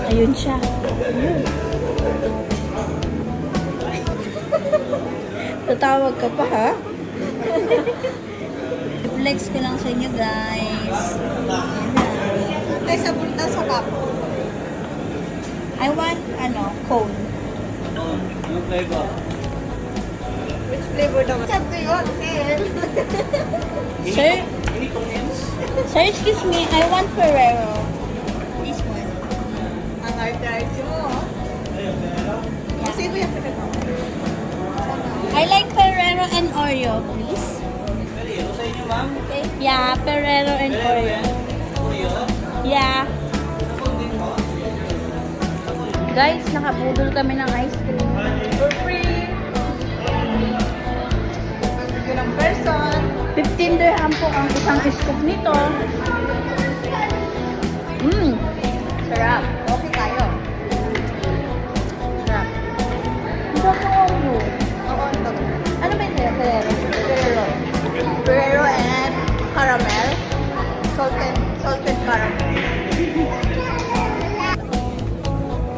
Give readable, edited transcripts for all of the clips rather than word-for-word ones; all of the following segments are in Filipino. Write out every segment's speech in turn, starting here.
Ayun siya. Ayun. Tatawag ka pa, ha? Flex ko lang sa inyo, guys. Tay, sa bunta sa kapo. I want, cone. Ano flavor? Which flavor daw? Sabi yun, Ken. Sir, Any comments? sir, excuse me. I want Ferrero. This one. Ang arte-arte mo. Kasi ito yung pinag I like Ferrero and Oreo, please. Pwede yun sa inyo, ma'am? Okay. Yeah, Ferrero and Oreo. Oreo? Yeah. Ako din po. Guys, nakabudol kami ng ice cream. for free. Yun ang person. 15 dirham po ang isang scoop nito. Sarap. Okay tayo. Sarap. Ito po Oreo. Oo, ito. Ano ba yung Ferrero? Ferrero. Ferrero and caramel. Salted caramel.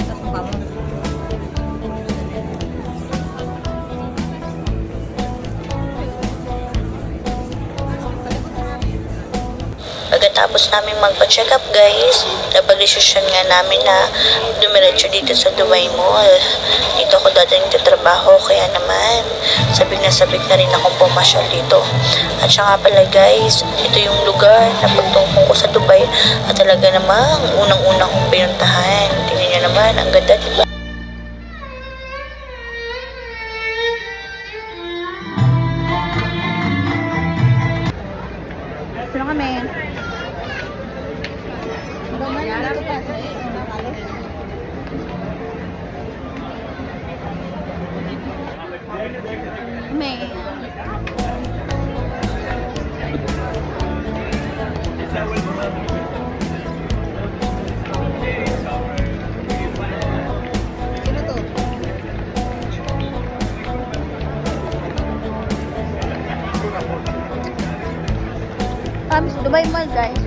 Tapos mukha mo. Pagkatapos namin magpa-check up guys, napag-desisyon nga namin na dumiretso dito sa Dubai Mall. Dito ako dadating trabaho, kaya naman sabik na rin akong pumasyal dito. At siya nga pala guys, ito yung lugar na pagtungkong ko sa Dubai at talaga namang unang-unang kong pinuntahan. Tingnan niyo naman, ang ganda diba? Sino kami? May. Sino to? Kami sa Dubai Mall, guys.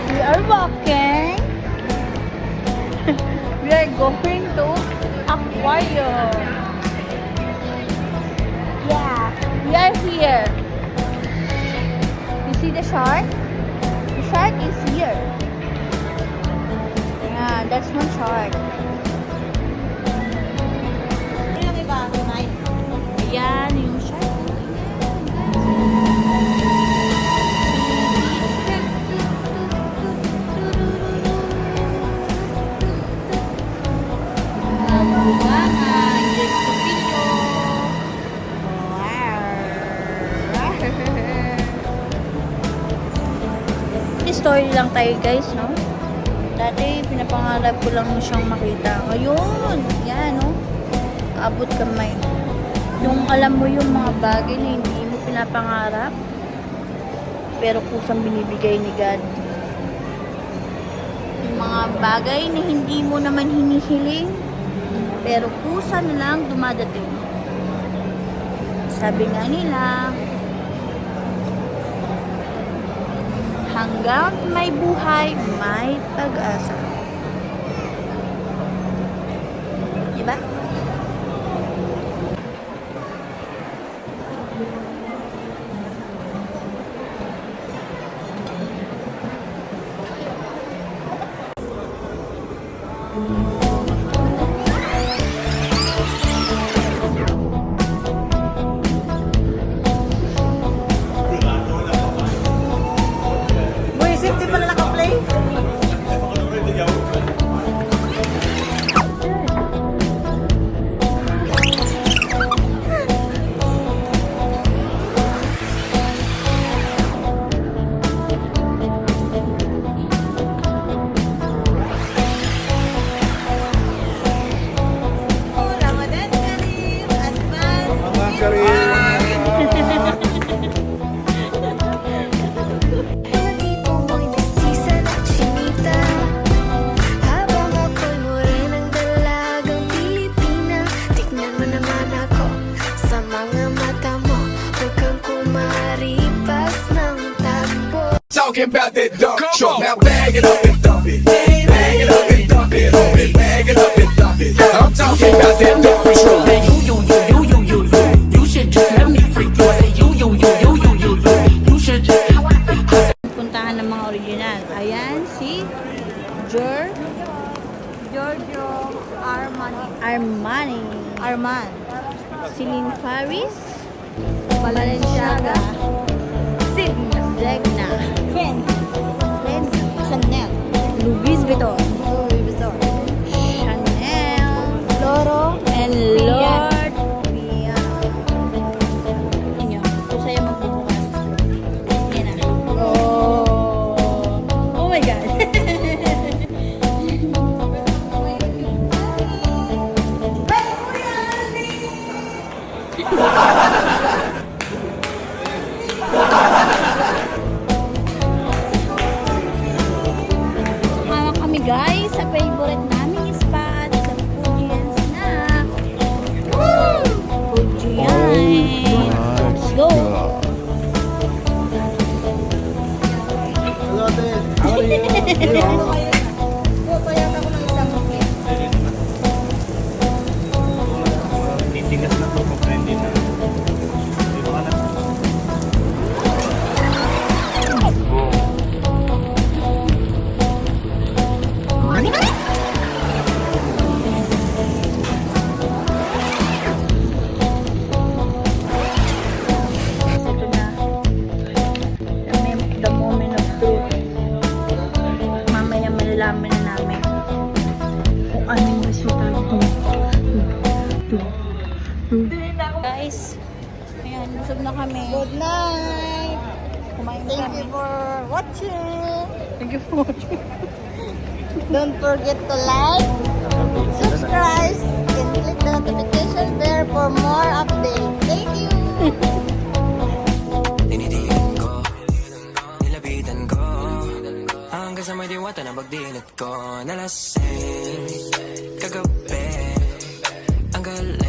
We are walking. We are going to aquarium. Yeah, we are here. You see the shark? The shark is here. Yeah, that's one shark. Ano yung iba? Tunay? Ayan, yung shark. Bumangan, yung supilyo. Story lang tayo guys, no? Dati, pinapangarap ko lang siyang makita. Ngayon, yan, no? Abot kamay. Yung alam mo yung mga bagay na hindi mo pinapangarap, pero kusang binibigay ni God. Yung mga bagay na hindi mo naman hinihiling, pero kusa na lang dumadating. Sabi nga nila, hanggang may buhay, may pag-asa. Diba? Buisit, di pala naka-play? Ramadan Kareem! Advance! Ramadan Kareem. talking about that dump truck. Now bag it up and dump it. Bag it up and dump it. Homie, bag it up and dump it. I'm talking about that dump truck. Hey, you should just let me freak you. Say you should just. Puntahan ng mga original. Ayan, si Giorgio Armani. Arman. Celine Paris. Balenciaga. Zegna. Friends. Chanel. Louis Vuitton. Louis Vuitton. Chanel. Loro. And Lord. Pia. Inyo. Kung sa'yo magbubukas. Yan na. Oh my God. Hawak kami guys sa favorite naming spot sa Fujian Snack. Fujian. Let's go. Pupayag ako ng isang mukha. Titigas na to, friendly na. Dito ka na. Ito na. The moment of truth. Mamaya malalaman na namin kung anong resulta. Guys, ayan, busog na kami. Good night. Kumain Thank kami. you for watching. Thank you for watching. Don't forget to like, subscribe, and click the notification bell for more updates. Thank you. Tinitigan ko, nilapitan ko hanggang sa may diwata na pagdinit ko. Nalasing kagabi, ang galing